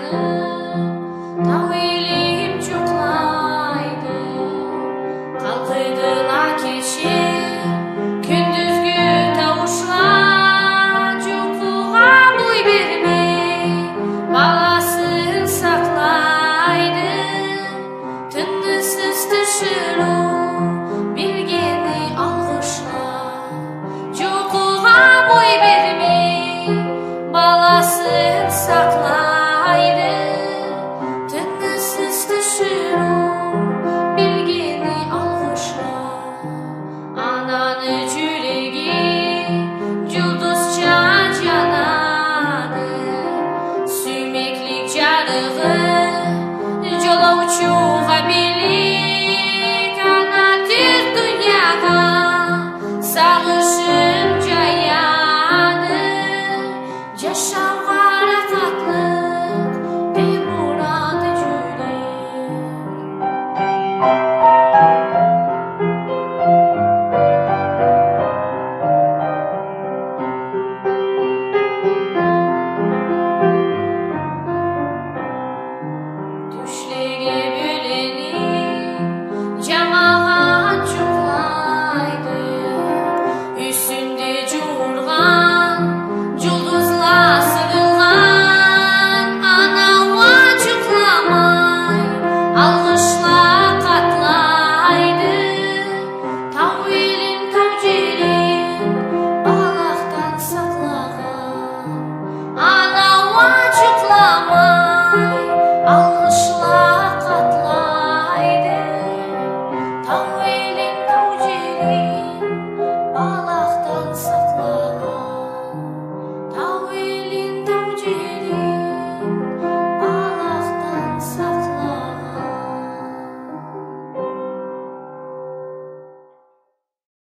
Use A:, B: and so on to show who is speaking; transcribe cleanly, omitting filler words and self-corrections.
A: Тау елім жоқлайды, қалқыдыла кеше, күндізгі тауышла, жоқуға бой бермей, баласын сақлайды, тынысыз тіршілу, білгені алғышла, жоқуға бой бермей, баласын сақлайды, тынысыз тіршілу, білгені алғышла. Ананы жүрегі жұлдызша жанады, сүймеклік жарығы жолаушыға бел